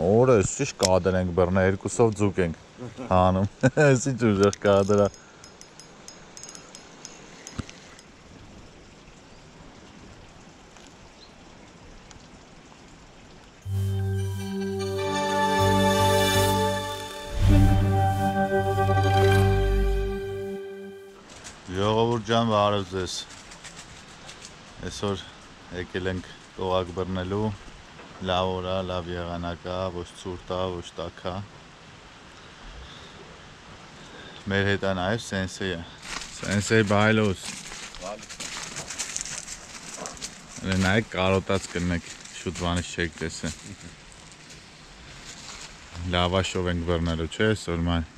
Օրը ճիշտ կադր ենք բռնա, երկուսով ձուկ ենք հանում, էսի ճուժեղ կադրա։ Ժողովուրդ ջան, բարև ձեզ։ Այսօր եկել ենք կողակ բռնելու, լավ օր է, լավ եղանակ է, ոչ ցուրտ է, ոչ տաք է։ Մեր հետ է նաև Սենսեյը։ Սենսեյ բայլոս։ Նայեք կարոտած կնեք, շուտ բանից չեք տեսը։ Լավաշով ենք բռնելու, չէ՞ այսօր ման։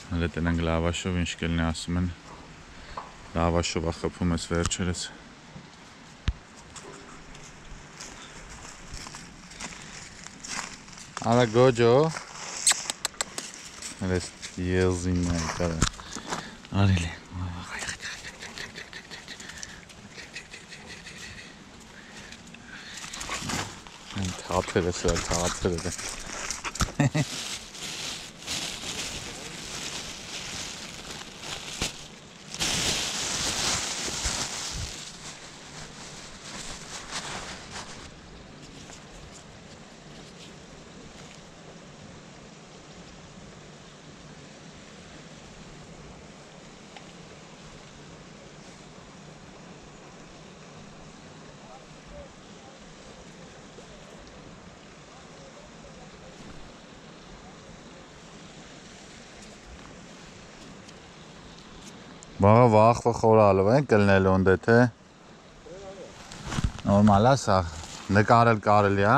Հələ տնենք լավաշով ինչ կլինի ասում են։ Լավաշով է խփում ես վերջերս։ Արա գոջո։ Հəլես եզին է կարա։ Արիլի։ Թաթերը սա թաթերը։ Բաղը վախվը խորալով են կլնելու ընդ է, թե նորմալ է սա, նկարել կարելի, հա?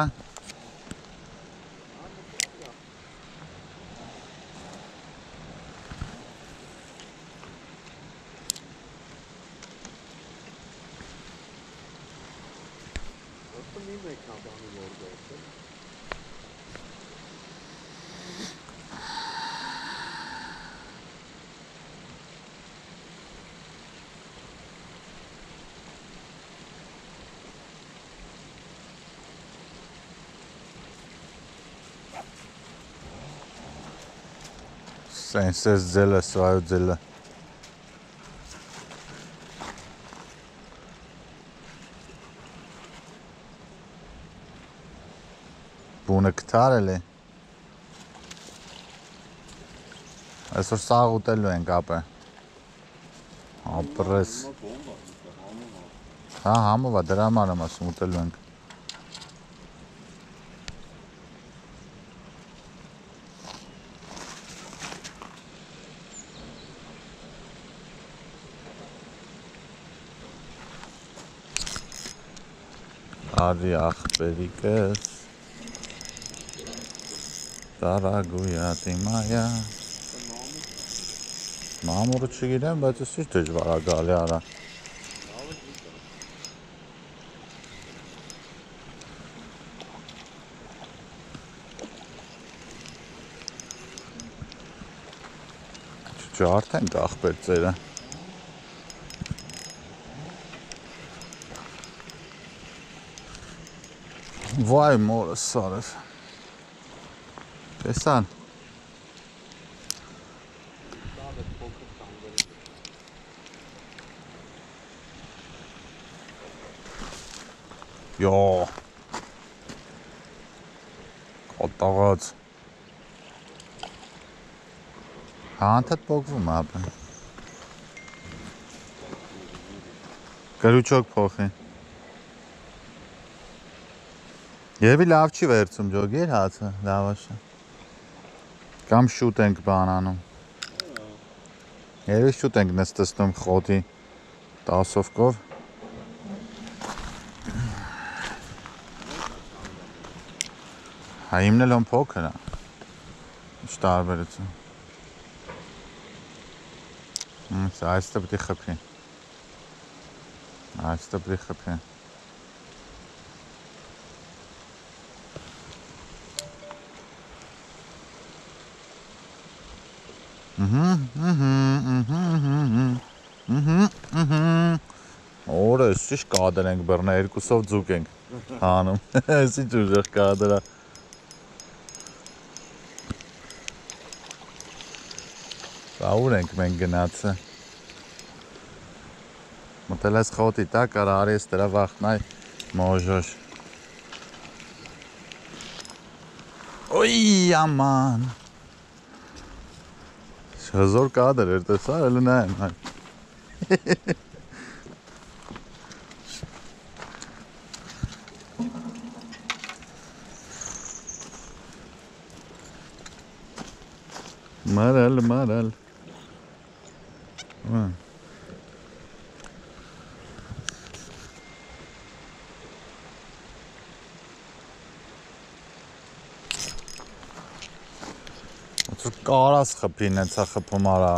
Սենսես ձելը, սվայու ձելը։ Բունը կթարել է։ Այսօր սաղ ուտելու ենք ապը։ Ապրես։ Հա, համով է, դրա համար եմ ասում ուտելու ենք։ Արի աղբերիկս Դարագույա տիմայա Մամուրը չգիրեմ, բայց ես ինչ դժվար է գալի արա Չարդ ենք աղբեր ծերը Վայ մորս սարև Տեսան Յո Կոտաղած Հանթըտ պոգվում ապը Գրուչոք փոխի Եվի լավ չի վերցում ջոգեր հացը, լավաշը Կամ շուտ ենք բանանում Եվի շուտ ենք նստստում խոտի 10-ով Հա իմն էլ հոն փոքր է Ինչ տարբերություն Այստը պտի խպի Այստը պտի խպի Օրը ճիշտ կադր ենք բռնա, երկուսով ձուկ ենք հանում, էսի ճուժեղ կադրա։ Սա ուր ենք մենք գնացը։ Մտել ես խոտի տակ, արի ես դրա վախտնայ մոժոշ։ Ոյ, աման։ Հզոր կադր էր, տեսա, էլի նայեմ, հայ։ Մարալ։ Կարաս խպին էցա խպում արա։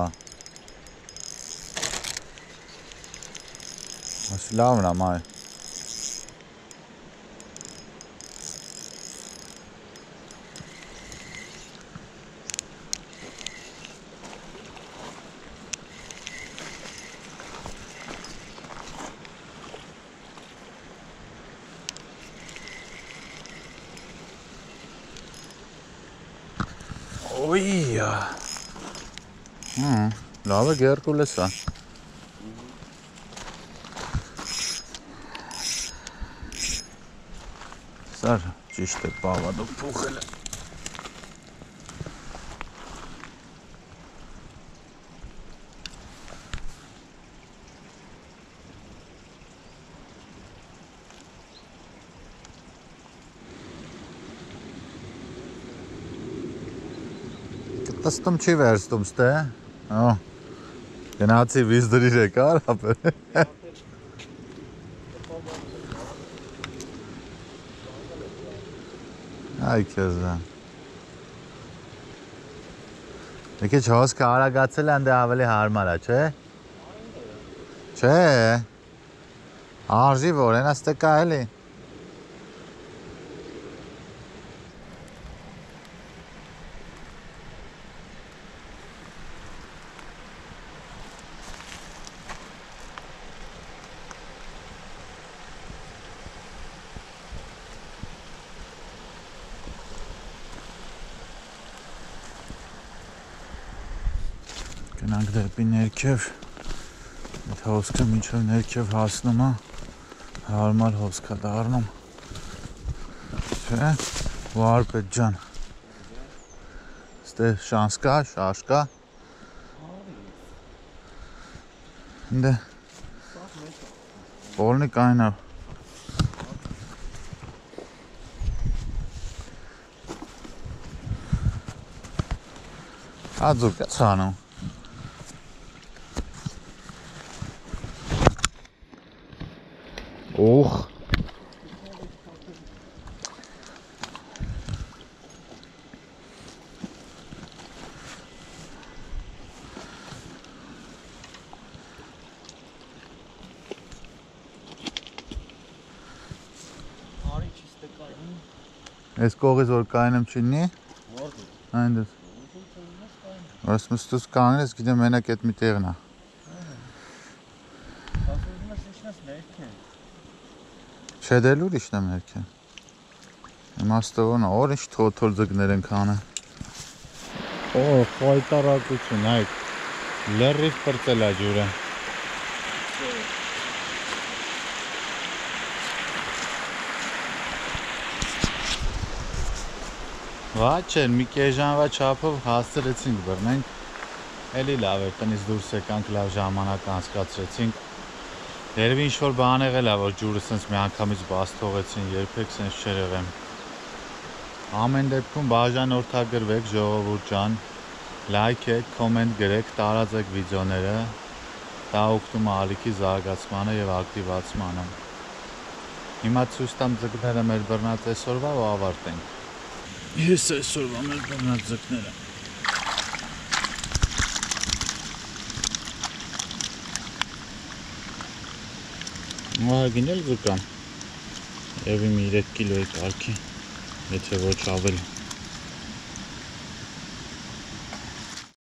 Ասի լավն եմ այ։ Ոյ, լավ է գերկուլ է սա։ Սար ճիշտ է պավադով պուխել է։ Տստում չի վերստում ստե, գնացի վիզդրիր է կար, ապեր։ Այ կեզան։ Եկեչ հոսքը արագացել են դե ավելի հարմար է, չէ։ Չէ, արժի որ, են աստե կա էլի։ Գնանք դեպի ներքև, այդ հոսքը մինչև ներքև հասնում է, հարմար հոսք է դառնում, չէ, Վարպետ ջան, ստե շանս կա, շաշ կա, դե, պոլնի կայնավ, ածուկ է ծանում, Ուխ Ես կողից որ կայնեմ չինի Այնդես Ես մստուս կանել ես գիտեմ մենակ էտ մի տեղն է Չէ դել ուրիշ եմ ներքեն Իմաստովն օր ինչ թոթոլ ձգներ ենք անը խայտարակություն այդ լրիվ պրծել է ջուրը Վաչ էր, մի կեժանվա չափով հասցրեցինք բռնենք, էլի լավ էր, տնից դուրս եկանք, լավ ժամանակ անցկացրեցինք Երևի ինչ-որ բան եղել է, որ ջուրը սենց մի անգամից բաց թողեցին, երբեք սենց չեր եղեմ Ամեն դեպքում բաժանորդագրվեք, ժողովուրդ ջան, լայք եք, կոմենտ գրեք, տարածեք վիդեոները, դա օգնում է ալիքի զարգացմանը և ակտիվացմանը Հիմա ցույց տամ ձկները մեր բռնած այսօրվա ու ավարտենք Ես այսօրվա մեր բռնած ձկները Գինել ձկան Եվ իմ 3 կիլոյի կարգի, եթե ոչ ավելի